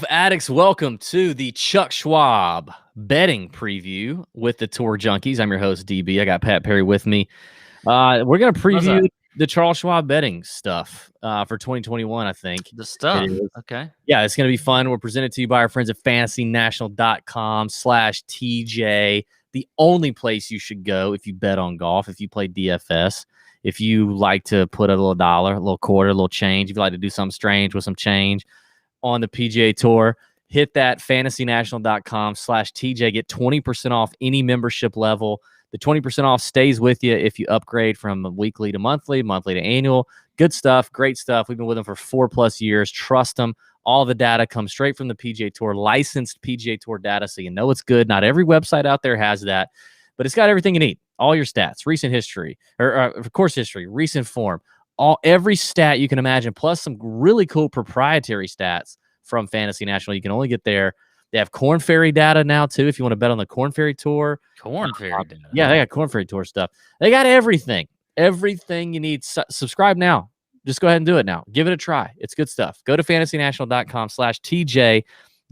Addicts, welcome to the Chuck Schwab betting preview with the Tour Junkies. I'm your host, DB. I got Pat Perry with me. We're going to preview the Charles Schwab betting stuff for 2021, I think. The stuff. Okay. Yeah, it's going to be fun. We're presented to you by our friends at fantasynational.com/TJ, the only place you should go if you bet on golf, if you play DFS, if you like to put a little dollar, a little quarter, a little change, if you like to do something strange with some change on the PGA Tour, hit that fantasynational.com/TJ. Get 20% off any membership level. The 20% off stays with you if you upgrade from weekly to monthly, monthly to annual. Good stuff, great stuff. We've been with them for 4+ years. Trust them. All the data comes straight from the PGA Tour, licensed PGA Tour data, so you know it's good. Not every website out there has that, but it's got everything you need. All your stats, recent history, or course history, recent form, every stat you can imagine, plus some really cool proprietary stats from Fantasy National. You can only get there. They have Corn Ferry data now, too, if you want to bet on the Corn Ferry Tour. Corn Ferry data. Yeah, they got Corn Ferry Tour stuff. They got everything. Everything you need. Subscribe now. Just go ahead and do it now. Give it a try. It's good stuff. Go to fantasynational.com/TJ.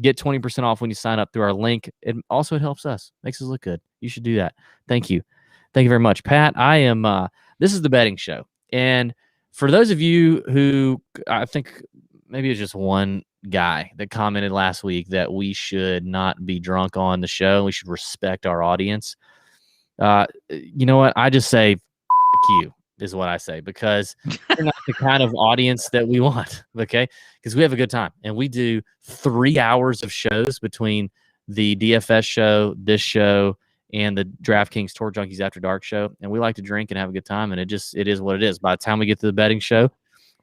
Get 20% off when you sign up through our link. It helps us. Makes us look good. You should do that. Thank you. Thank you very much, Pat. This is the betting show. And for those of you who, I think maybe it's just one guy that commented last week that we should not be drunk on the show. We should respect our audience. You know what? I just say, F you is what I say, because you're not the kind of audience that we want, okay? Because we have a good time. And we do 3 hours of shows between the DFS show, this show, and the DraftKings Tour Junkies After Dark show. And we like to drink and have a good time. And it is what it is. By the time we get to the betting show,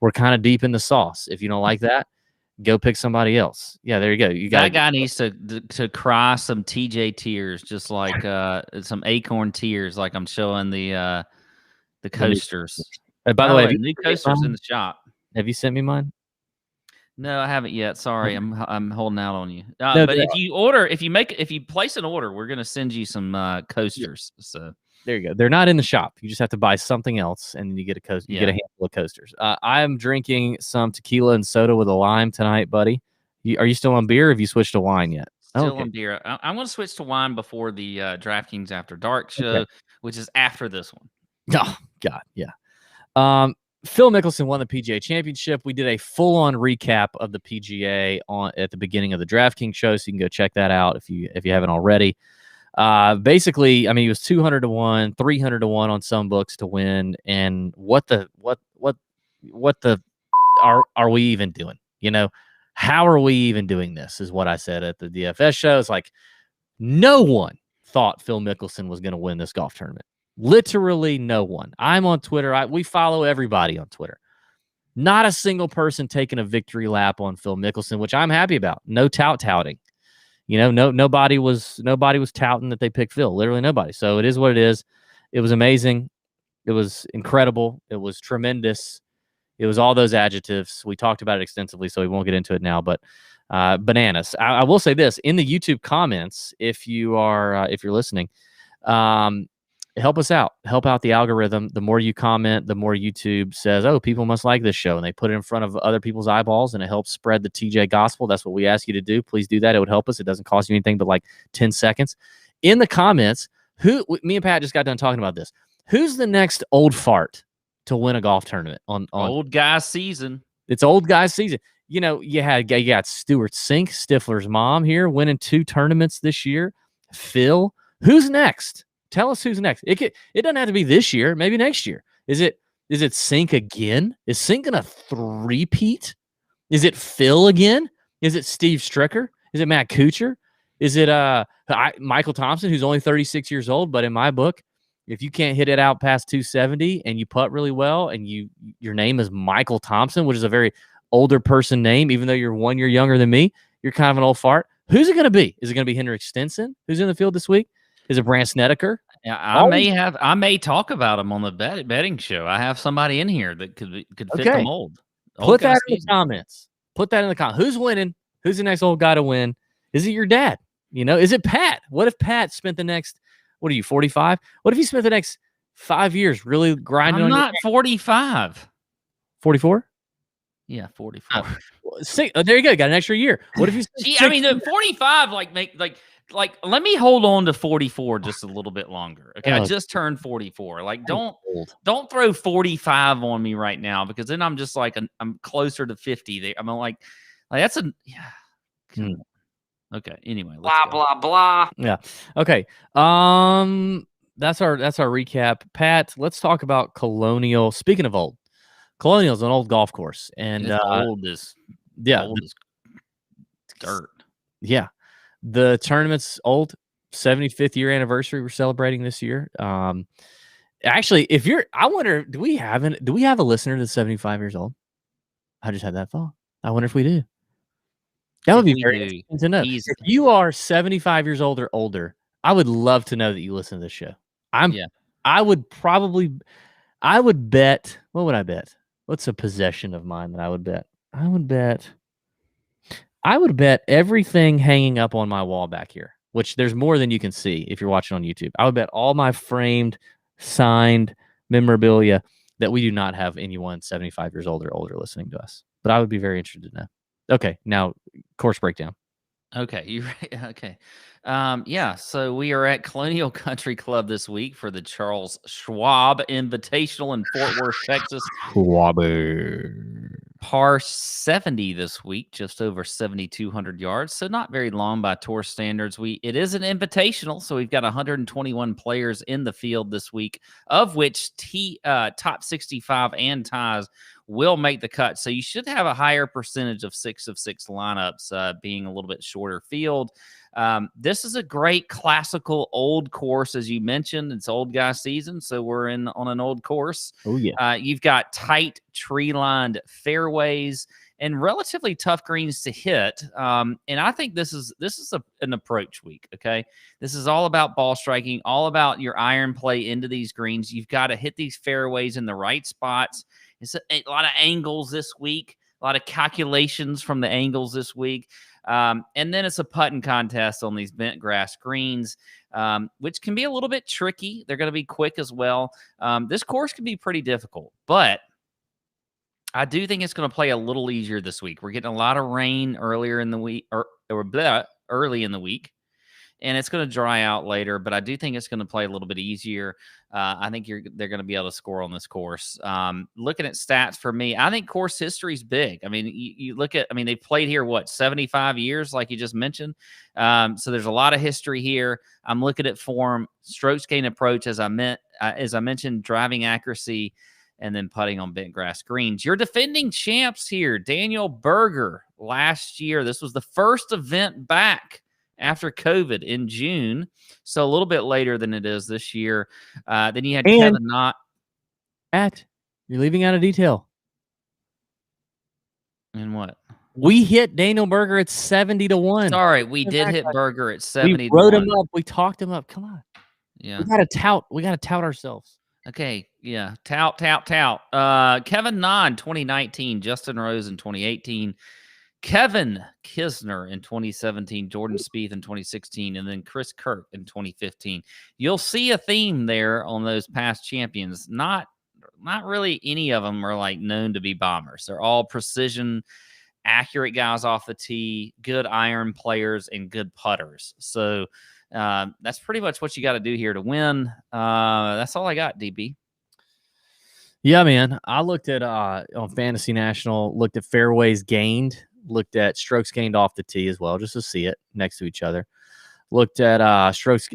we're kind of deep in the sauce. If you don't like that, go pick somebody else. Yeah, there you go. That guy needs to cry some TJ tears, just like some acorn tears, like I'm showing the coasters. By the way, new coasters in the shop. Have you sent me mine? No, I haven't yet. Sorry, I'm holding out on you. But if you place an order, we're gonna send you some coasters. So there you go. They're not in the shop. You just have to buy something else, and then you get a coaster. You get a handful of coasters. I am drinking some tequila and soda with a lime tonight, buddy. Are you still on beer? Or have you switched to wine yet? Still on beer. I'm going to switch to wine before the DraftKings After Dark show, which is after this one. Oh God, yeah. Phil Mickelson won the PGA Championship. We did a full-on recap of the PGA at the beginning of the DraftKings show, so you can go check that out if you haven't already. Basically, I mean, he was 200-1, 300-1 on some books to win. And what are we even doing? You know, how are we even doing this? Is what I said at the DFS show. It's like no one thought Phil Mickelson was going to win this golf tournament. Literally no one. I'm on Twitter. We follow everybody on Twitter. Not a single person taking a victory lap on Phil Mickelson, which I'm happy about. No touting. You know, nobody was touting that they picked Phil. Literally nobody. So it is what it is. It was amazing. It was incredible. It was tremendous. It was all those adjectives. We talked about it extensively, so we won't get into it now. But bananas. I will say this in the YouTube comments, if you're listening, help us out. Help out the algorithm. The more you comment, the more YouTube says, oh, people must like this show. And they put it in front of other people's eyeballs, and it helps spread the TJ gospel. That's what we ask you to do. Please do that. It would help us. It doesn't cost you anything but like 10 seconds. In the comments, me and Pat just got done talking about this. Who's the next old fart to win a golf tournament? On old guy season. It's old guy season. You know, you got Stuart Sink, Stifler's mom here, winning 2 tournaments this year. Phil. Who's next? Tell us who's next. It doesn't have to be this year. Maybe next year. Is it Sink again? Is Sink gonna three-peat? Is it Phil again? Is it Steve Stricker? Is it Matt Kuchar? Is it Michael Thompson, who's only 36 years old? But in my book, if you can't hit it out past 270 and you putt really well, and your name is Michael Thompson, which is a very older person name, even though you're 1 year younger than me, you're kind of an old fart. Who's it going to be? Is it going to be Henrik Stenson, who's in the field this week? Is it Brant Snedeker? Yeah, I may talk about him on the betting show. I have somebody in here that could fit the mold. Put that in the comments. Put that in the comments. Who's winning? Who's the next old guy to win? Is it your dad? You know, is it Pat? What if Pat spent the next, 45? What if he spent the next 5 years really grinding on I'm not 45. 44? Yeah, 44. There you go. Got an extra year. What if you? I mean, the 45 let me hold on to 44 just a little bit longer. Okay, I just turned 44. Like, don't throw 45 on me right now, because then I'm just like I'm closer to 50. There, I'm like that's a Okay. Anyway, blah blah. Yeah. Okay. That's our recap. Pat, let's talk about Colonial. Speaking of old, Colonial is an old golf course, and old as dirt. Yeah. The tournament's old. 75th year anniversary we're celebrating this year. Actually, I wonder, do we have a listener that's 75 years old? I just had that thought. I wonder if we do. That would be very interesting to know. If you are 75 years old or older, I would love to know that you listen to this show. I would bet. What would I bet? What's a possession of mine that I would bet? I would bet everything hanging up on my wall back here, which there's more than you can see if you're watching on YouTube. I would bet all my framed, signed memorabilia that we do not have anyone 75 years old or older listening to us. But I would be very interested to know. Okay, now course breakdown. Okay, you're right. Okay. So we are at Colonial Country Club this week for the Charles Schwab Invitational in Fort Worth, Texas. Par 70 this week, just over 7,200 yards, so not very long by tour standards. It is an invitational, so we've got 121 players in the field this week, of which top 65 and ties will make the cut. So you should have a higher percentage of 6 of 6 lineups, being a little bit shorter field. This is a great classical old course, as you mentioned. It's old guy season, so we're on an old course. Oh yeah. You've got tight tree-lined fairways and relatively tough greens to hit. And I think this is an approach week. Okay, this is all about ball striking, all about your iron play into these greens. You've got to hit these fairways in the right spots. It's a lot of angles this week, a lot of calculations from the angles this week. And then it's a putting contest on these bent grass greens, which can be a little bit tricky. They're going to be quick as well. This course can be pretty difficult, but I do think it's going to play a little easier this week. We're getting a lot of rain earlier in the week, early in the week, and it's going to dry out later, but I do think it's going to play a little bit easier. I think they're going to be able to score on this course. Looking at stats for me, I think course history is big. I mean, you look at, they played here, 75 years, like you just mentioned. So there's a lot of history here. I'm looking at form, strokes gain approach, as I mentioned, driving accuracy, and then putting on bent grass greens. Your defending champs here, Daniel Berger, last year. This was the first event back after COVID in June, so a little bit later than it is this year. Then you had Kevin Knott. You're leaving out a detail. And what? We hit Daniel Berger at 70-1. Sorry, we did hit Berger at 70. We wrote him up. We talked him up. Come on. Yeah. We got to tout ourselves. Okay. Yeah. Tout. Kevin Na in 2019, Justin Rose in 2018, Kevin Kisner in 2017, Jordan Spieth in 2016, and then Chris Kirk in 2015. You'll see a theme there on those past champions. Not really any of them are like known to be bombers. They're all precision, accurate guys off the tee, good iron players, and good putters. So that's pretty much what you got to do here to win. That's all I got, DB. Yeah, man. I looked at on Fantasy National, looked at fairways gained, looked at strokes gained off the tee as well, just to see it next to each other. Looked at strokes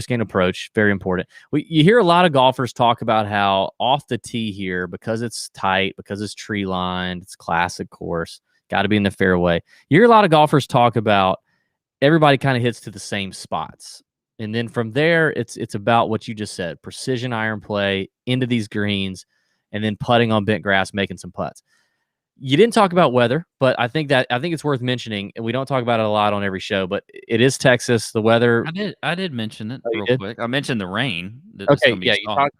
gained approach, very important. You hear a lot of golfers talk about how off the tee here, because it's tight, because it's tree lined, it's classic course, got to be in the fairway. You hear a lot of golfers talk about everybody kind of hits to the same spots. And then from there, it's about what you just said, precision iron play into these greens, and then putting on bent grass, making some putts. You didn't talk about weather, but I think it's worth mentioning, and we don't talk about it a lot on every show, but it is Texas. The weather. I did mention it real quick. I mentioned the rain. Okay, yeah, you talked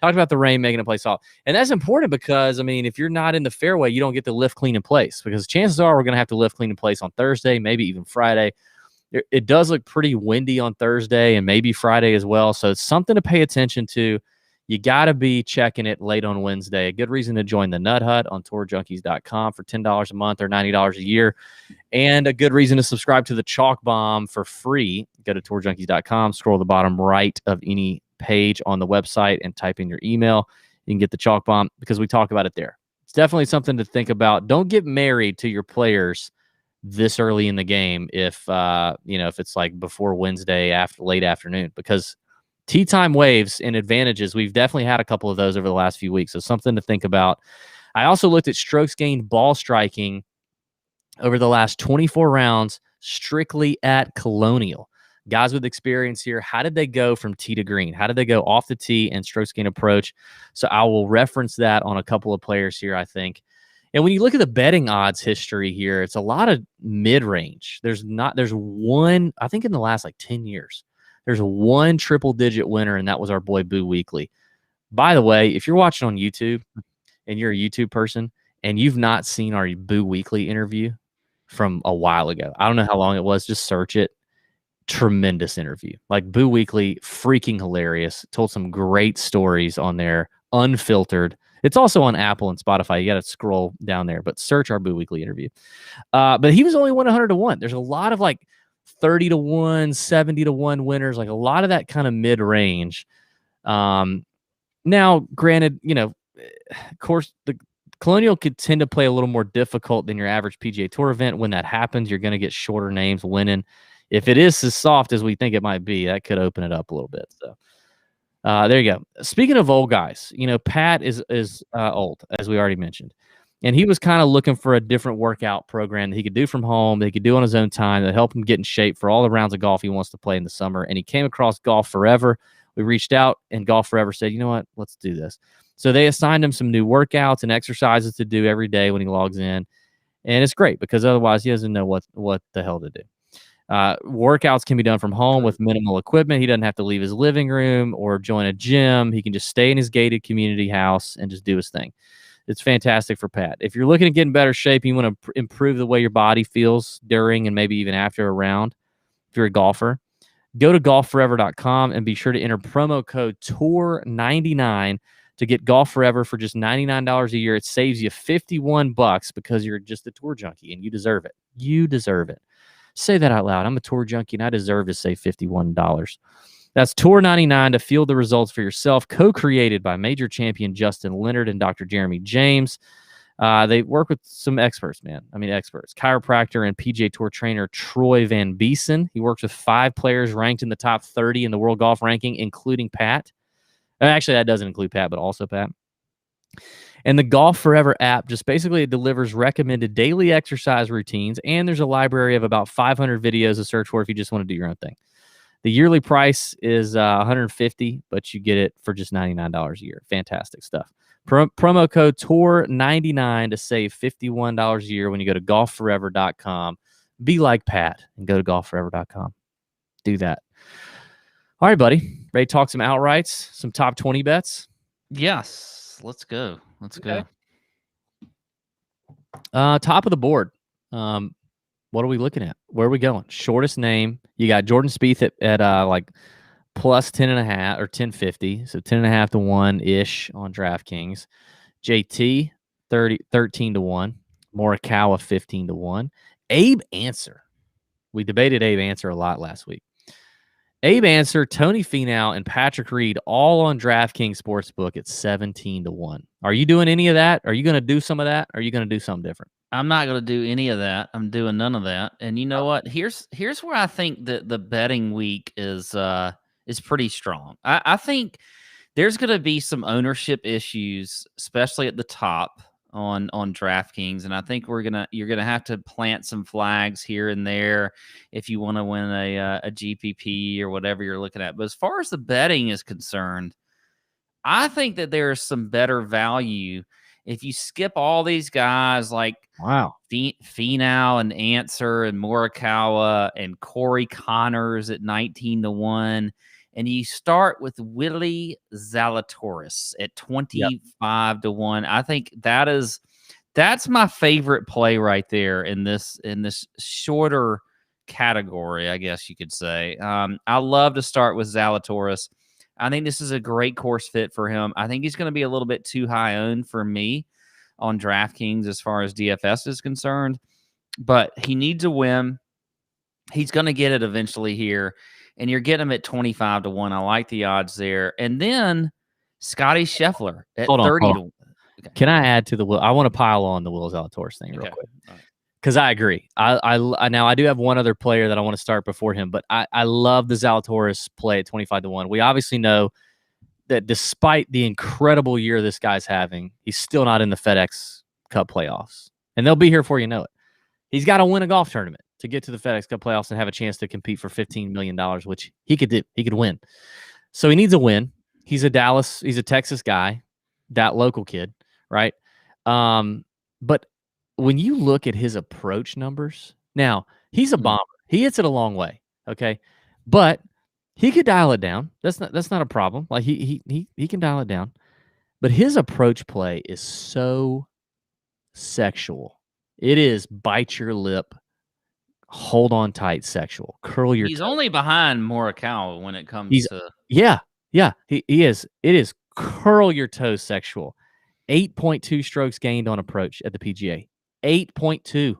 about the rain making a play soft. And that's important because, if you're not in the fairway, you don't get the lift clean in place, because chances are we're going to have to lift clean in place on Thursday, maybe even Friday. It does look pretty windy on Thursday and maybe Friday as well. So it's something to pay attention to. You got to be checking it late on Wednesday. A good reason to join the Nut Hut on tourjunkies.com for $10 a month or $90 a year. And a good reason to subscribe to the Chalk Bomb for free. Go to tourjunkies.com, scroll the bottom right of any page on the website and type in your email. You can get the Chalk Bomb because we talk about it there. It's definitely something to think about. Don't get married to your players this early in the game if if it's like before Wednesday after late afternoon, because tee time waves and advantages, we've definitely had a couple of those over the last few weeks. So something to think about. I also looked at strokes gained ball striking over the last 24 rounds strictly at Colonial. Guys with experience here, how did they go from tee to green? How did they go off the tee and strokes gained approach? So I will reference that on a couple of players here, I think. And when you look at the betting odds history here, it's a lot of mid-range. There's one, I think in the last like 10 years, there's one triple-digit winner, and that was our boy Boo Weekly. By the way, if you're watching on YouTube and you're a YouTube person and you've not seen our Boo Weekly interview from a while ago, I don't know how long it was, just search it. Tremendous interview. Like Boo Weekly, freaking hilarious. Told some great stories on there, unfiltered. It's also on Apple and Spotify. You got to scroll down there, but search our Boo Weekly interview. But he was only 100 to 1. There's a lot of like 30 to 1, 70 to 1 winners, like a lot of that kind of mid-range. Now, granted, of course, the Colonial could tend to play a little more difficult than your average PGA Tour event. When that happens, you're going to get shorter names winning. If it is as soft as we think it might be, that could open it up a little bit. So there you go. Speaking of old guys, Pat is old, as we already mentioned. And he was kind of looking for a different workout program that he could do from home, that he could do on his own time, that help him get in shape for all the rounds of golf he wants to play in the summer. And he came across Golf Forever. We reached out, and Golf Forever said, you know what, let's do this. So they assigned him some new workouts and exercises to do every day when he logs in. And it's great because otherwise he doesn't know what the hell to do. Workouts can be done from home with minimal equipment. He doesn't have to leave his living room or join a gym. He can just stay in his gated community house and just do his thing. It's fantastic for Pat. If you're looking to get in better shape, you want to improve the way your body feels during and maybe even after a round, if you're a golfer, go to golfforever.com and be sure to enter promo code TOUR99 to get Golf Forever for just $99 a year. It saves you $51 because you're just a tour junkie and you deserve it. You deserve it. Say that out loud. I'm a tour junkie and I deserve to save $51. That's TOUR99 to feel the results for yourself. Co-created by major champion Justin Leonard and Dr. Jeremy James. They work with some experts, man. I mean, experts. Chiropractor and PGA Tour trainer Troy Van Beesen. He works with 5 players ranked in the top 30 in the world golf ranking, including Pat. Actually, that doesn't include Pat, but also Pat. And the Golf Forever app just basically delivers recommended daily exercise routines, and there's a library of about 500 videos to search for if you just want to do your own thing. The yearly price is $150, but you get it for just $99 a year. Fantastic stuff. Promo code TOUR99 to save $51 a year when you go to golfforever.com. Be like Pat and go to golfforever.com. Do that. All right, buddy. Ready to talk some outrights, some top 20 bets? Yes. Let's go. Let's go. Top of the board. What are we looking at? Where are we going? Shortest name. You got Jordan Spieth at like plus 10.5 or 1050. So 10.5 to 1-ish on DraftKings. JT 13 to 1. Morikawa 15 to 1. Abe Answer. We debated Abe Answer a lot last week. Abe Answer, Tony Finau, and Patrick Reed all on DraftKings Sportsbook at 17 to 1. Are you doing any of that? Are you going to do some of that? Or are you going to do something different? I'm not going to do any of that. I'm doing none of that. And you know what? Here's where I think that the betting week is pretty strong. I think there's going to be some ownership issues, especially at the top on DraftKings, and I think you're gonna have to plant some flags here and there if you want to win a GPP or whatever you're looking at. But as far as the betting is concerned, I think that there's some better value if you skip all these guys like Finau and Answer and Morikawa and Corey Connors at 19 to 1. And you start with Willie Zalatoris at 25 to 1. I think that's my favorite play right there in this shorter category, I guess you could say. I love to start with Zalatoris. I think this is a great course fit for him. I think he's going to be a little bit too high owned for me on DraftKings as far as DFS is concerned, but he needs a win. He's going to get it eventually here, and you're getting him at 25-1. I like the odds there. And then Scottie Scheffler at 30 to 1. Okay. Can I add to the Will? I want to pile on the Will Zalatoris thing real quick because I agree. Now I do have one other player that I want to start before him, but I love the Zalatoris play at 25-1. We obviously know that despite the incredible year this guy's having, he's still not in the FedEx Cup playoffs, and they'll be here before you know it. He's got to win a golf tournament to get to the FedEx Cup playoffs and have a chance to compete for $15 million, which he could do. He could win. So he needs a win. He's a Texas guy, that local kid, right? But when you look at his approach numbers, now he's a bomber. He hits it a long way, okay? But he could dial it down. That's not a problem. Like he can dial it down. But his approach play is so sexual. It is bite your lip, hold on tight, sexual, curl your. He's only behind Morikawa when it comes to. Yeah, he is. It is curl your toes, sexual. 8.2 strokes gained on approach at the PGA. 8.2,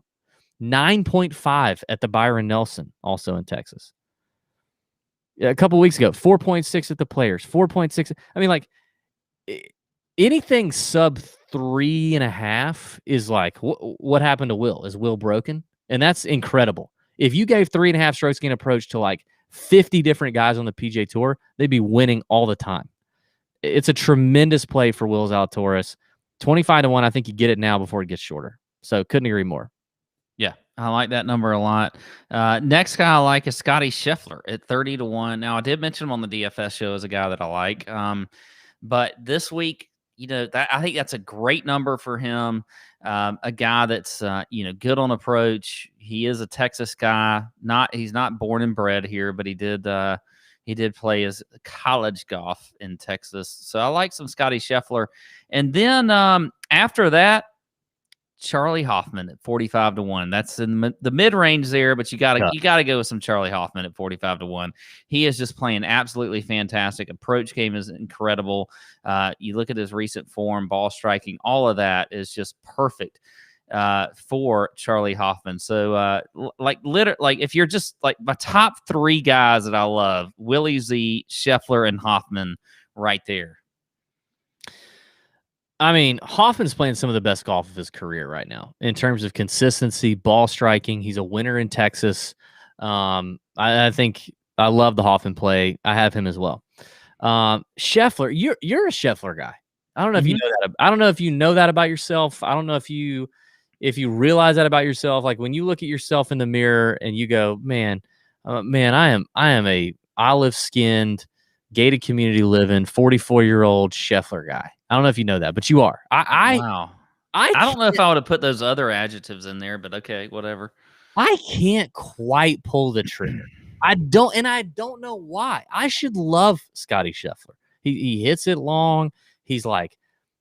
9.5 at the Byron Nelson, also in Texas. A couple weeks ago, 4.6 at the Players, 4.6. I mean, like anything sub 3.5 is like what happened to Will? Is Will broken? And that's incredible. If you gave 3.5 strokes gain approach to like 50 different guys on the PGA Tour, they'd be winning all the time. It's a tremendous play for Will Zalatoris. 25-1, I think you get it now before it gets shorter. So couldn't agree more. Yeah, I like that number a lot. Next guy I like is Scottie Scheffler at 30-1. Now, I did mention him on the DFS show as a guy that I like. But this week, I think that's a great number for him. A guy that's good on approach. He is a Texas guy. He's not born and bred here, but he did play his college golf in Texas. So I like some Scottie Scheffler. And then after that, Charley Hoffman at 45-1. That's in the mid range there, but you gotta go with some Charley Hoffman at 45-1. He is just playing absolutely fantastic. Approach game is incredible. You look at his recent form, ball striking, all of that is just perfect for Charley Hoffman. So if you're just like my top three guys that I love, Willie Z, Scheffler, and Hoffman right there. I mean, Hoffman's playing some of the best golf of his career right now in terms of consistency, ball striking. He's a winner in Texas. I think I love the Hoffman play. I have him as well. Scheffler, you're a Scheffler guy. I don't know if you know that. I don't know if you know that about yourself. I don't know if you realize that about yourself. Like when you look at yourself in the mirror and you go, man, I am a olive-skinned, gated community living 44-year-old Scheffler guy. I don't know if you know that, but you are. Wow. I don't know if I would have put those other adjectives in there, but okay, whatever. I can't quite pull the trigger. I don't know why. I should love Scottie Scheffler. He hits it long. He's like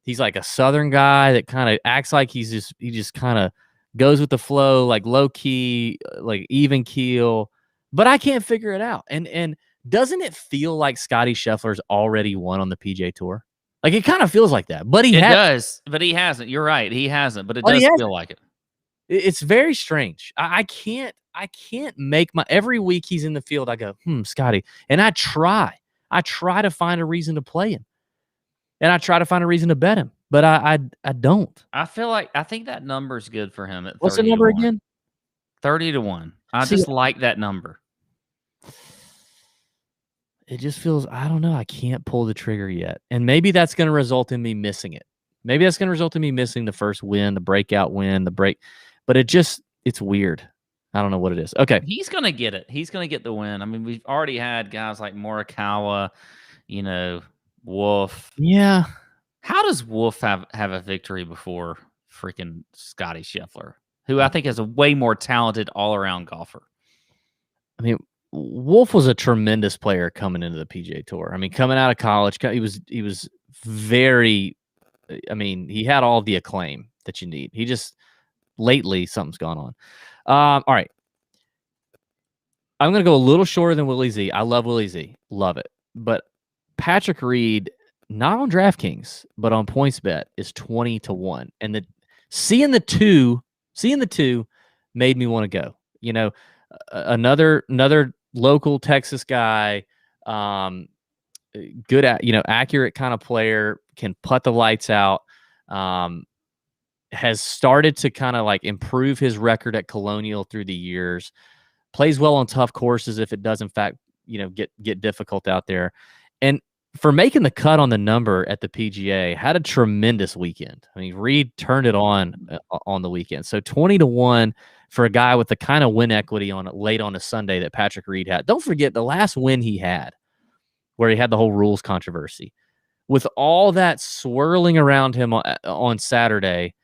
a Southern guy that kind of acts like he just kind of goes with the flow, like low key, like even keel. But I can't figure it out. And doesn't it feel like Scottie Scheffler's already won on the PGA Tour? Like it kind of feels like that, but he does, but he hasn't. You're right, he hasn't, but it does feel like it. It's very strange. I can't make every week he's in the field. I go, Scottie, and I try to find a reason to play him, and I try to find a reason to bet him, but I don't. I think that number's good for him. At what's the number again? 30-1. I just like that number. It just feels, I don't know, I can't pull the trigger yet. And maybe that's going to result in me missing it. Maybe that's going to result in me missing the first win, the breakout win, but it's weird. I don't know what it is. Okay. He's going to get it. He's going to get the win. I mean, we've already had guys like Morikawa, Wolf. Yeah. How does Wolf have a victory before freaking Scottie Scheffler, who I think is a way more talented all-around golfer? I mean, Wolf was a tremendous player coming into the PGA Tour. I mean, coming out of college, he was very. I mean, he had all the acclaim that you need. He just lately something's gone on. All right, I'm going to go a little shorter than Willie Z. I love Willie Z, love it, but Patrick Reed, not on DraftKings, but on PointsBet, is 20-1. And seeing the two made me want to go. You know, another local Texas guy, good at, accurate kind of player, can putt the lights out. Has started to kind of like improve his record at Colonial through the years. Plays well on tough courses if it does in fact, get difficult out there. And for making the cut on the number at the PGA, had a tremendous weekend. I mean, Reed turned it on the weekend. So 20-1 for a guy with the kind of win equity on it late on a Sunday that Patrick Reed had. Don't forget the last win he had, where he had the whole rules controversy. With all that swirling around him on Saturday,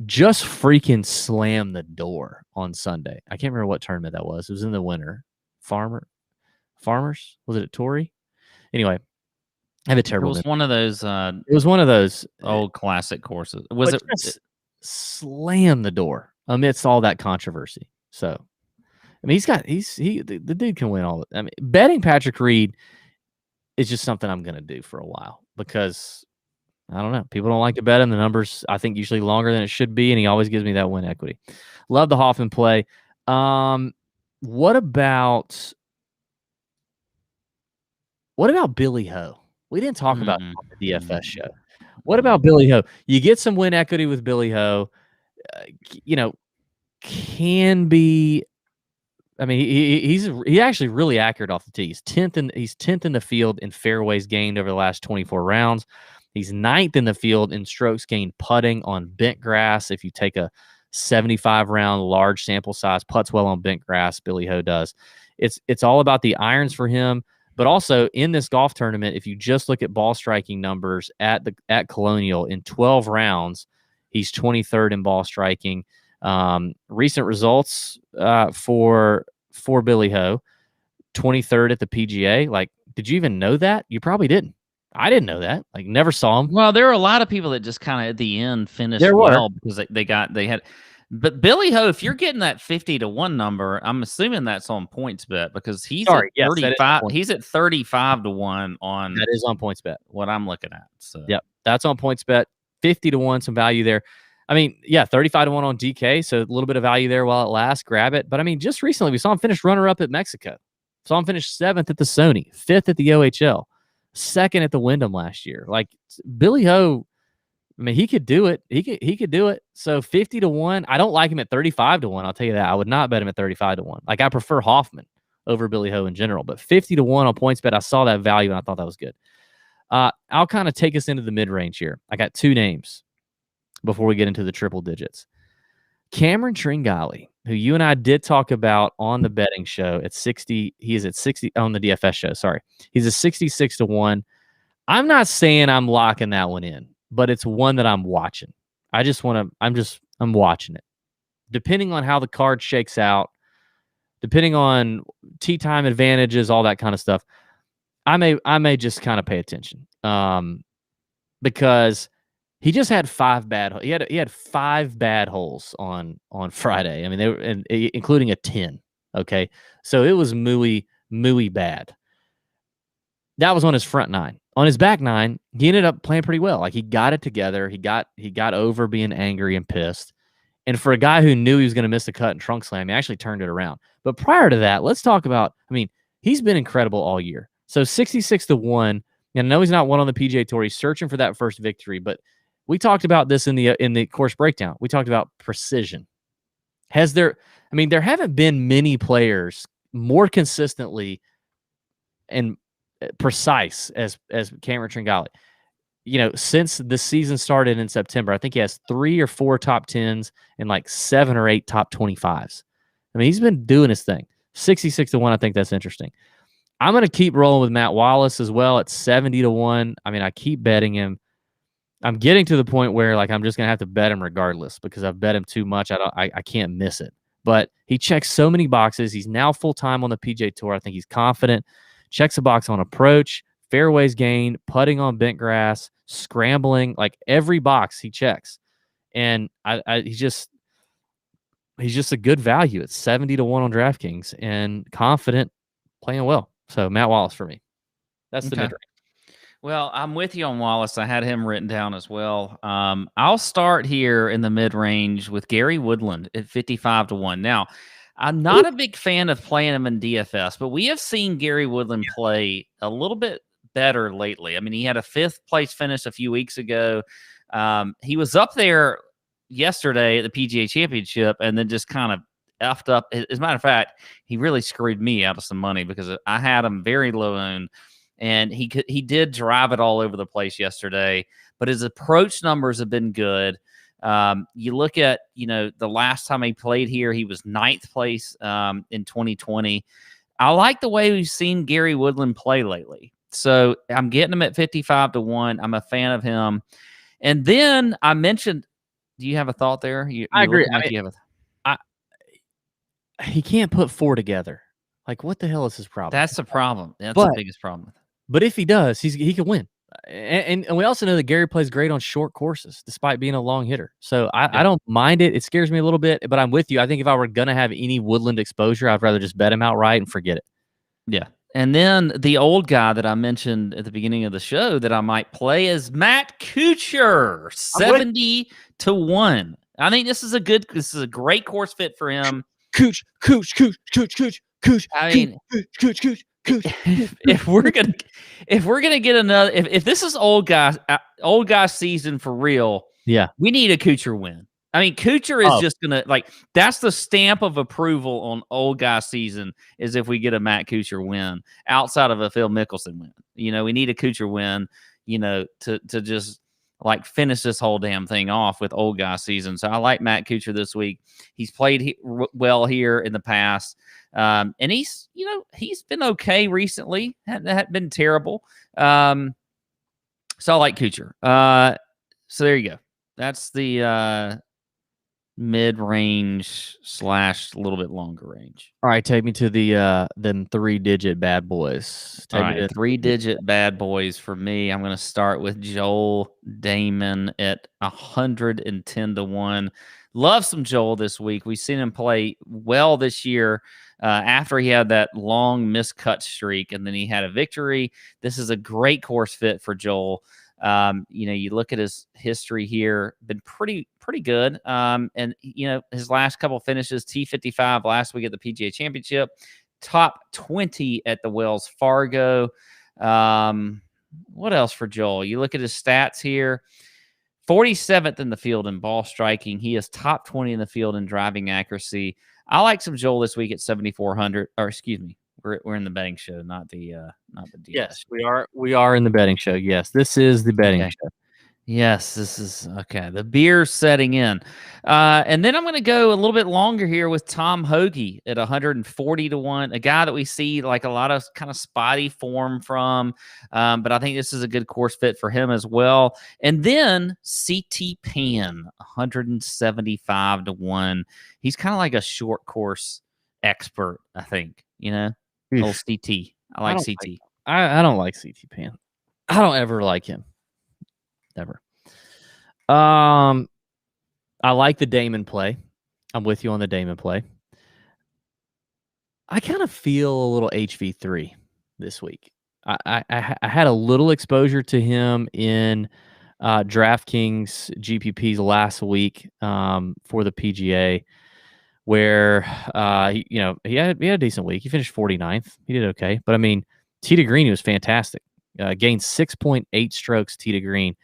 just freaking slammed the door on Sunday. I can't remember what tournament that was. It was in the winter. Farmers? Was it at Torrey? Anyway, I have a terrible. It was one of those. It was one of those old classic courses. Was it? Slam the door amidst all that controversy. So, I mean, the dude can win all. I mean, betting Patrick Reed is just something I'm going to do for a while because I don't know. People don't like to bet him. The numbers, I think, usually longer than it should be, and he always gives me that win equity. Love the Hoffman play. What about Billy Ho? We didn't talk about him on the DFS show. What about Billy Ho? You get some win equity with Billy Ho. Can be. I mean, he's actually really accurate off the tee. He's 10th in the field in fairways gained over the last 24 rounds. He's 9th in the field in strokes gained putting on bent grass. If you take a 75-round large sample size, putts well on bent grass, Billy Ho does. It's all about the irons for him. But also in this golf tournament, if you just look at ball striking numbers at Colonial in 12 rounds, he's 23rd in ball striking. Recent results for Billy Ho, 23rd at the PGA. Like, did you even know that? You probably didn't. I didn't know that. Like, never saw him. Well, there are a lot of people that just kind of at the end finished well because they had. But Billy Ho, if you're getting that 50-1 number, I'm assuming that's on PointsBet because he's at 35. He's at 35-1 on. That is on PointsBet. What I'm looking at. So yep, that's on PointsBet. 50-1, some value there. I mean, yeah, 35-1 on DK, so a little bit of value there while it lasts. Grab it. But I mean, just recently we saw him finish runner-up at Mexico. Saw him finish 7th at the Sony, 5th at the OHL, 2nd at the Wyndham last year. Like Billy Ho, I mean, he could do it. He could do it. So 50-1. I don't like him at 35-1. I'll tell you that. I would not bet him at 35-1. Like, I prefer Hoffman over Billy Ho in general. But 50-1 on PointsBet, I saw that value and I thought that was good. I'll kind of take us into the mid-range here. I got 2 names before we get into the triple digits. Cameron Tringale, who you and I did talk about on the betting show at 60. He is at 60 on the DFS show. Sorry. He's a 66-1. I'm not saying I'm locking that one in, but it's one that I'm watching. I'm watching it. Depending on how the card shakes out, depending on tee time advantages, all that kind of stuff, I may just kind of pay attention. Because he just had 5 bad. He had 5 bad holes on Friday. I mean, they were including a 10. Okay, so it was muy bad. That was on his front 9. On his back 9, he ended up playing pretty well. Like, he got it together. He got over being angry and pissed. And for a guy who knew he was going to miss the cut and trunk slam, he actually turned it around. But prior to that, let's talk about. I mean, he's been incredible all year. So 66-1. And I know he's not won on the PGA Tour. He's searching for that first victory, but we talked about this in the course breakdown. We talked about precision. There haven't been many players more consistently and precise as Cameron Tringale. Since the season started in September, I think he has 3 or 4 top 10s and like 7 or 8 top 25s. I mean, he's been doing his thing. 66-1, I think that's interesting. I'm going to keep rolling with Matt Wallace as well at 70-1. I mean, I keep betting him. I'm getting to the point where like I'm just going to have to bet him regardless because I've bet him too much. I can't miss it. But he checks so many boxes. He's now full-time on the PGA Tour. I think he's confident. Checks a box on approach, fairways gained, putting on bent grass, scrambling, like every box he checks. And he's just a good value at 70-1 on DraftKings and confident, playing well. So Matt Wallace for me. That's the Okay. mid range. Well, I'm with you on Wallace. I had him written down as well. I'll start here in the mid range with Gary Woodland at 55-1. Now, I'm not a big fan of playing him in DFS, but we have seen Gary Woodland play a little bit better lately. I mean, he had a 5th place finish a few weeks ago. He was up there yesterday at the PGA Championship and then just kind of effed up. As a matter of fact, he really screwed me out of some money because I had him very low owned. And he did drive it all over the place yesterday, but his approach numbers have been good. You look at, the last time he played here, he was 9th place in 2020. I like the way we've seen Gary Woodland play lately. So I'm getting him at 55-1. I'm a fan of him. And then I mentioned, do you have a thought there? I agree. He can't put 4 together. Like, what the hell is his problem? That's the problem. That's the biggest problem. But if he does, he can win. And we also know that Gary plays great on short courses, despite being a long hitter. So I don't mind it. It scares me a little bit, but I'm with you. I think if I were going to have any Woodland exposure, I'd rather just bet him outright and forget it. Yeah. And then the old guy that I mentioned at the beginning of the show that I might play is Matt Kuchar, 70-1. I think this is a great course fit for him. Cooch. I mean, if we're gonna get another, if this is old guy season for real, we need a Kuchar win. I mean, Kuchar is just gonna that's the stamp of approval on old guy season is if we get a Matt Kuchar win outside of a Phil Mickelson win. We need a Kuchar win. To just finish this whole damn thing off with old guy season. So I like Matt Kuchar this week. He's played well here in the past. And he's been okay recently. Hadn't been terrible. So I like Kuchar. So there you go. That's the mid-range / a little bit longer range. All right, take me to the them 3-digit bad boys. All right, 3-digit bad boys for me. I'm going to start with Joel Dahmen at 110-1. Love some Joel this week. We've seen him play well this year after he had that long miscut streak, and then he had a victory. This is a great course fit for Joel. You look at his history here, been pretty good. And his last couple finishes, T55 last week at the PGA Championship, top 20 at the Wells Fargo. What else for Joel? You look at his stats here, 47th in the field in ball striking. He is top 20 in the field in driving accuracy. I like some Joel this week at 7,400. Or excuse me, we're in the betting show, not the DS. Yes, we are in the betting show. Yes, this is the betting show. Yes, this is okay. The beer's setting in. And then I'm going to go a little bit longer here with Tom Hoge at 140-1, a guy that we see like a lot of kind of spotty form from. But I think this is a good course fit for him as well. And then CT Pan, 175-1. He's kind of like a short course expert, I think, Old CT. I like CT. I don't like CT Pan. I don't ever like him. Never. I like the Dahmen play. I'm with you on the Dahmen play. I kind of feel a little HV3 this week. I had a little exposure to him in DraftKings GPPs last week for the PGA, where he had a decent week. He finished 49th. He did okay, but I mean, tee to green, he was fantastic. Gained 6.8 strokes tee to green.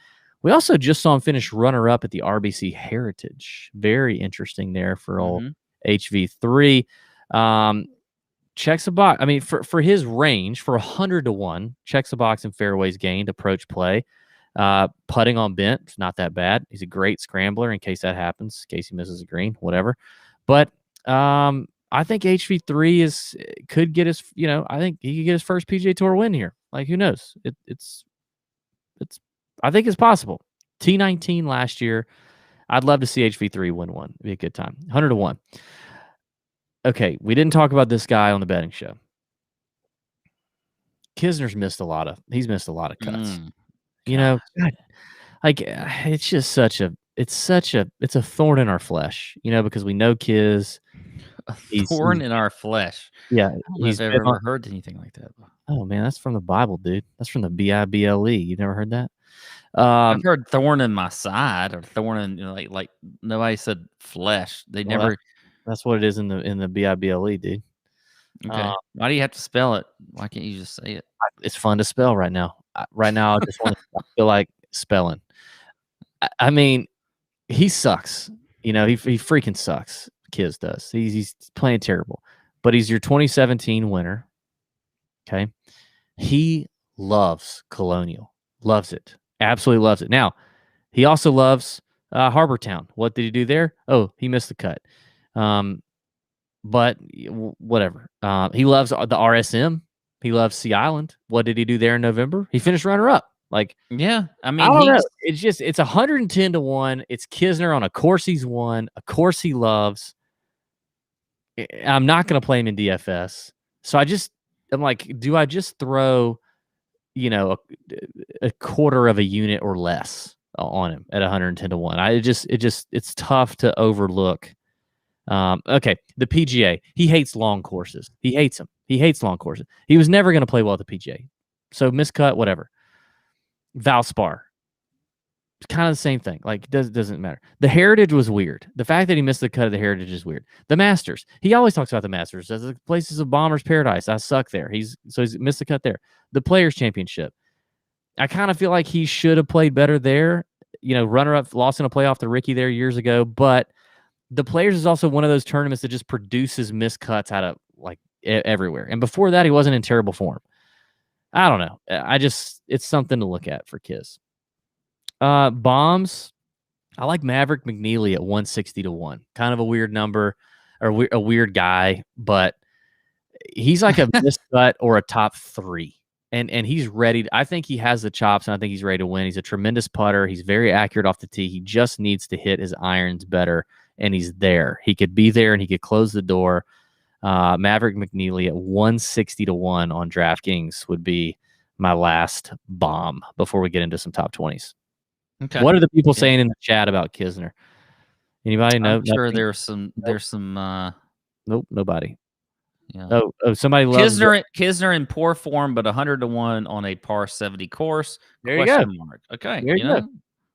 We also just saw him finish runner-up at the RBC Heritage. Very interesting there for old HV3. Checks a box. I mean, for his range, for 100-1, checks a box in fairways gained, approach play. Putting on bent, not that bad. He's a great scrambler in case that happens, in case he misses a green, whatever. But I think HV3 could get his, I think he could get his first PGA Tour win here. Like, who knows? It's I think it's possible. T19 last year. I'd love to see HV3 win one. It'd be a good time. 100-1. Okay, we didn't talk about this guy on the betting show. Kisner's missed a lot of cuts. God, like it's just it's a thorn in our flesh, because we know Kiz. thorn in our flesh. Yeah, I don't know if I've ever heard anything like that. Oh man, that's from the Bible, dude. That's from the Bible. You never heard that? I've heard thorn in my side or thorn in like nobody said flesh. They never. That's what it is in the Bible, dude. Okay. Why do you have to spell it? Why can't you just say it? It's fun to spell right now. Right now, I just want to feel like spelling. I mean, he sucks. He freaking sucks. Kiz does. He's playing terrible, but he's your 2017 winner. Okay, he loves Colonial, loves it, absolutely loves it. Now, he also loves Harbor Town. What did he do there? Oh, he missed the cut. But whatever. He loves the RSM. He loves Sea Island. What did he do there in November? He finished runner-up. Yeah, I mean, I don't know. It's 110 to 1. It's Kisner on a course he's won, a course he loves. I'm not going to play him in DFS. So I'm like, do I just throw, a quarter of a unit or less on him at 110 to 1? It's tough to overlook. Okay, the PGA. He hates long courses. He hates them. He hates long courses. He was never going to play well at the PGA. So miscut, whatever. Valspar. It's kind of the same thing. Doesn't matter. The Heritage was weird. The fact that he missed the cut of the Heritage is weird. The Masters. He always talks about the Masters as the place is a bomber's paradise. I suck there. He's missed the cut there. The Players Championship. I kind of feel like he should have played better there. Runner-up, lost in a playoff to Ricky there years ago. But the Players is also one of those tournaments that just produces miscuts out of everywhere. And before that, he wasn't in terrible form. I don't know. It's something to look at for Kiz. Bombs. I like Maverick McNealy at 160 to 1. Kind of a weird number or a weird guy, but he's like a miscut or a top 3. And he's ready. I think he has the chops, and I think he's ready to win. He's a tremendous putter. He's very accurate off the tee. He just needs to hit his irons better, and he's there. He could be there, and he could close the door. Maverick McNealy at 160 to 1 on DraftKings would be my last bomb before we get into some top 20s. Okay. What are the people saying in the chat about Kisner? Anybody know? I'm sure there's some. Nope, nobody. Yeah. Oh, somebody loves Kisner in poor form, but 100 to 1 on a par 70 course. There you go. Mark. Okay. There you go.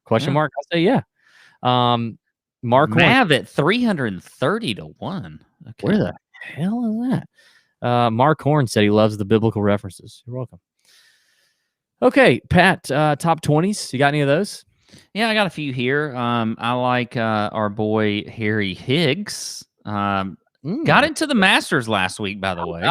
Question mark. I'll say yeah. Mark Mav at 330 to 1. Okay. Where the hell is that? Mark Horn said he loves the biblical references. You're welcome. Okay, Pat, top 20s. You got any of those? Yeah, I got a few here. I like our boy Harry Higgs. Got into the Masters last week, by the way.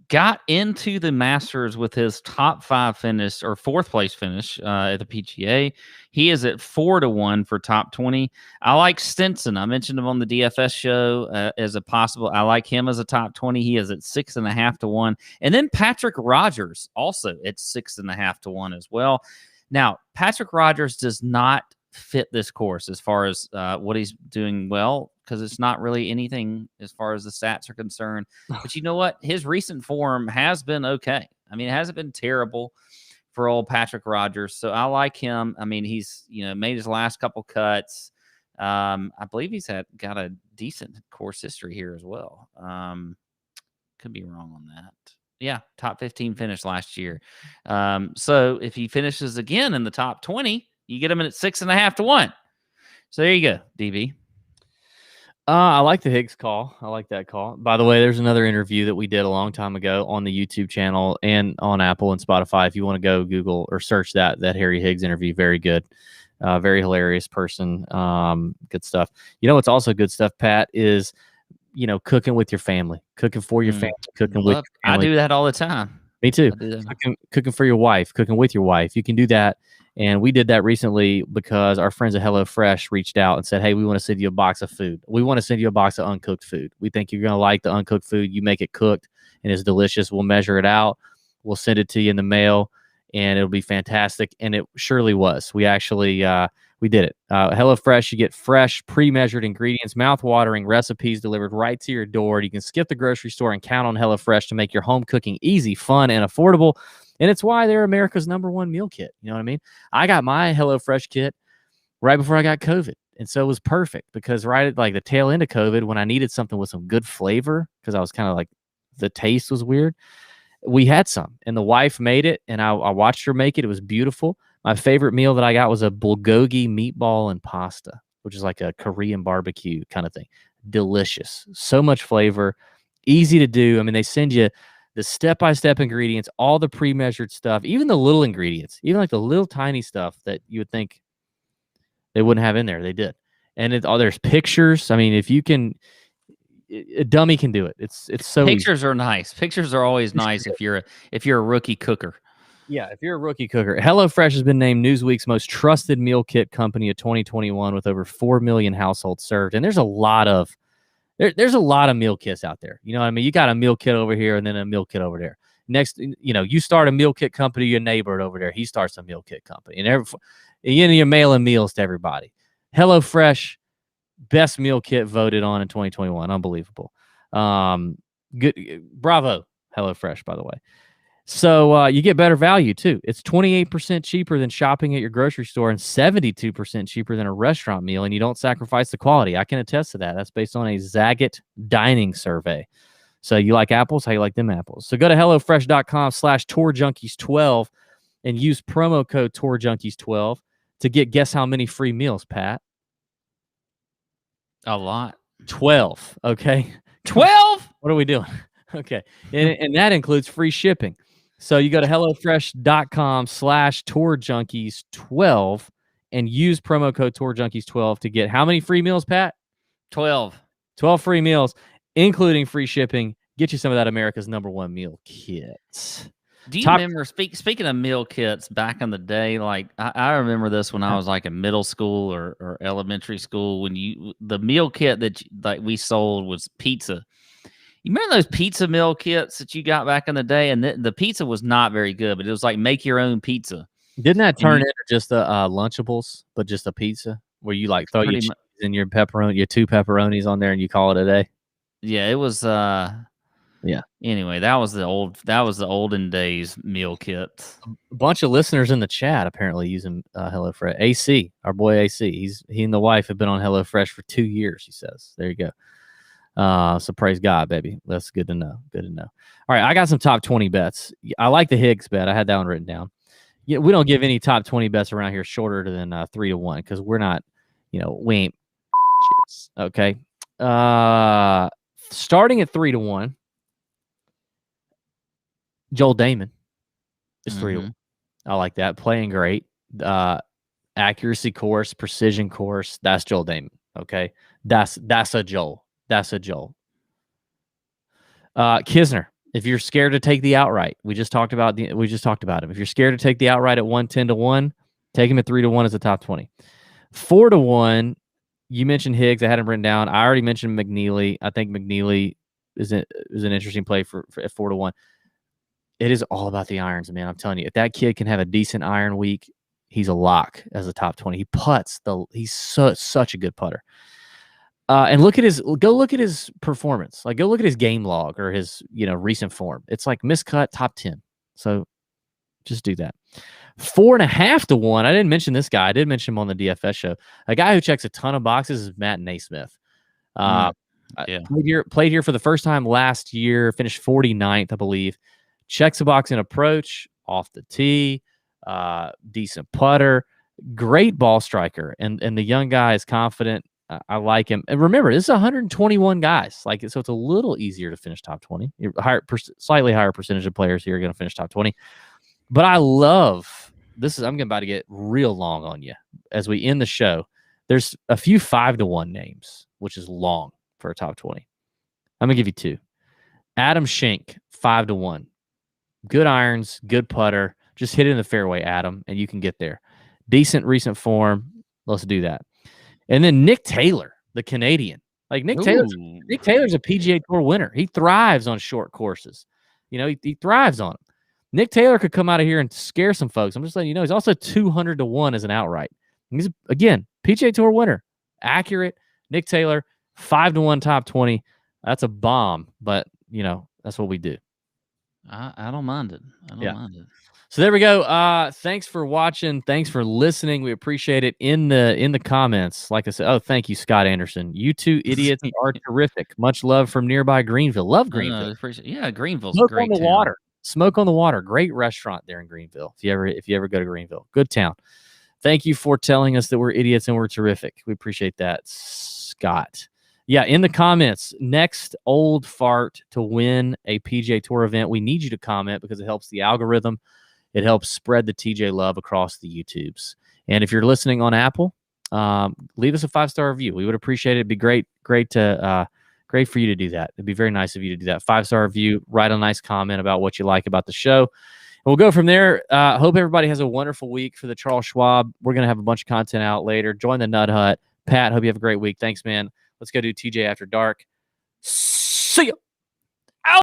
Got into the Masters with his top 5 finish or 4th place finish at the PGA. He is at 4 to 1 for top 20. I like Stenson. I mentioned him on the DFS show as a possible. I like him as a top 20. He is at 6.5 to 1. And then Patrick Rodgers also at 6.5 to 1 as well. Now, Patrick Rodgers does not fit this course as far as what he's doing well, because it's not really anything as far as the stats are concerned. But you know what? His recent form has been okay. I mean, it hasn't been terrible for old Patrick Rodgers. So I like him. I mean, he's made his last couple cuts. I believe he's got a decent course history here as well. Could be wrong on that. Yeah, top 15 finish last year. So if he finishes again in the top 20, you get him in at 6.5 to 1. So there you go, DB. I like the Higgs call. I like that call. By the way, there's another interview that we did a long time ago on the YouTube channel and on Apple and Spotify. If you want to go Google or search that Harry Higgs interview, very good. Very hilarious person. Good stuff. What's also good stuff, Pat, is, cooking with your family, cooking for your family, cooking with your family. I do that all the time. Me too. Cooking for your wife, cooking with your wife. You can do that. And we did that recently because our friends at HelloFresh reached out and said, hey, we want to send you a box of food. We want to send you a box of uncooked food. We think you're going to like the uncooked food. You make it cooked and it's delicious. We'll measure it out. We'll send it to you in the mail and it'll be fantastic. And it surely was. We actually, we did it. HelloFresh, you get fresh, pre-measured ingredients, mouth-watering recipes delivered right to your door. You can skip the grocery store and count on HelloFresh to make your home cooking easy, fun, and affordable. And it's why they're America's #1 meal kit. You know what I mean? I got my HelloFresh kit right before I got COVID. And so it was perfect because right at like the tail end of COVID, when I needed something with some good flavor, because I was kind of like the taste was weird, we had some. And the wife made it, and I watched her make it. It was beautiful. My favorite meal that I got was a bulgogi meatball and pasta, which is like a Korean barbecue kind of thing. Delicious. So much flavor. Easy to do. I mean, they send you the step-by-step ingredients, all the pre-measured stuff, even the little ingredients, even like the little tiny stuff that you would think they wouldn't have in there. They did. And there's pictures. I mean, if you can, a dummy can do it. It's so Pictures are nice. Pictures are always nice if you're a rookie cooker. Yeah, if you're a rookie cooker. HelloFresh has been named Newsweek's most trusted meal kit company of 2021 with over 4 million households served. And there's a lot of there's a lot of meal kits out there. You know what I mean? You got a meal kit over here and then a meal kit over there. Next, you start a meal kit company, your neighbor over there, he starts a meal kit company. And you're mailing meals to everybody. HelloFresh, best meal kit voted on in 2021. Unbelievable. Good. Bravo, HelloFresh, by the way. So you get better value, too. It's 28% cheaper than shopping at your grocery store and 72% cheaper than a restaurant meal, and you don't sacrifice the quality. I can attest to that. That's based on a Zagat dining survey. So you like apples? How you like them apples? So go to HelloFresh.com/TourJunkies12 and use promo code TourJunkies12 to get guess how many free meals, Pat? A lot. 12, okay? 12? What are we doing? Okay. And that includes free shipping. So you go to HelloFresh.com/TourJunkies12 and use promo code TourJunkies12 to get how many free meals, Pat? 12. 12 free meals, including free shipping. Get you some of that America's #1 meal kit. Do you remember, speaking of meal kits back in the day, like I remember this when I was like in middle school or elementary school, when the meal kit that we sold was pizza. You remember those pizza meal kits that you got back in the day? And the pizza was not very good, but it was like make your own pizza. Didn't that turn into just the Lunchables, but just a pizza where you like throw your cheese and your pepperoni, your 2 pepperonis on there, and you call it a day? Yeah, it was. Yeah. Anyway, that was the olden days meal kit. A bunch of listeners in the chat apparently using HelloFresh. AC, our boy AC, he and the wife have been on HelloFresh for 2 years. He says, "There you go." So praise God, baby. That's good to know. Good to know. All right, I got some top 20 bets. I like the Higgs bet. I had that one written down. Yeah, we don't give any top 20 bets around here shorter than 3-1 because we're not, we ain't shits. Okay. Starting at 3-1, Joel Dahmen is 3-1. I like that. Playing great. Accuracy course, precision course. That's Joel Dahmen. Okay. That's a Joel. That's a Joel. Kisner, if you're scared to take the outright, we just talked about him. If you're scared to take the outright at 110-1, take him at 3-1 as a top 20. 4-1, you mentioned Higgs. I had him written down. I already mentioned McNealy. I think McNealy is an interesting play for at 4-1. It is all about the irons, man. I'm telling you, if that kid can have a decent iron week, he's a lock as a top 20. He putts. He's such a good putter. And go look at his performance. Like, go look at his game log or his, recent form. It's like miscut top 10. So just do that. 4.5-1. I didn't mention this guy. I did mention him on the DFS show. A guy who checks a ton of boxes is Matt Naismith. Played here for the first time last year, finished 49th, I believe. Checks a box in approach, off the tee, decent putter, great ball striker. And the young guy is confident. I like him. And remember, this is 121 guys. So it's a little easier to finish top 20. Slightly higher percentage of players here are going to finish top 20. But I love this. I'm about to get real long on you as we end the show. There's a few 5-1 names, which is long for a top 20. I'm going to give you 2. Adam Schenk, 5-1. Good irons, good putter. Just hit it in the fairway, Adam, and you can get there. Decent recent form. Let's do that. And then Nick Taylor, the Canadian. Like Nick Taylor's a PGA Tour winner. He thrives on short courses. He thrives on them. Nick Taylor could come out of here and scare some folks. I'm just letting you know he's also 200-1 as an outright. He's, again, PGA Tour winner. Accurate. Nick Taylor, 5-1 top 20. That's a bomb, but, that's what we do. I don't mind it. I don't mind it. So there we go. Thanks for watching. Thanks for listening. We appreciate it. In the comments, like I said, oh, thank you, Scott Anderson. You two idiots are terrific. Much love from nearby Greenville. Love Greenville. Yeah, Greenville's Smoke a great on the town. water. Smoke on the Water. Great restaurant there in Greenville. If you ever go to Greenville, good town. Thank you for telling us that we're idiots and we're terrific. We appreciate that, Scott. Yeah, in the comments, next old fart to win a PGA Tour event. We need you to comment because it helps the algorithm. It helps spread the TJ love across the YouTubes. And if you're listening on Apple, leave us a 5-star review. We would appreciate it. It'd be great for you to do that. It'd be very nice of you to do that. 5-star review. Write a nice comment about what you like about the show. And we'll go from there. Hope everybody has a wonderful week for the Charles Schwab. We're going to have a bunch of content out later. Join the Nut Hut. Pat, hope you have a great week. Thanks, man. Let's go do TJ After Dark. See ya.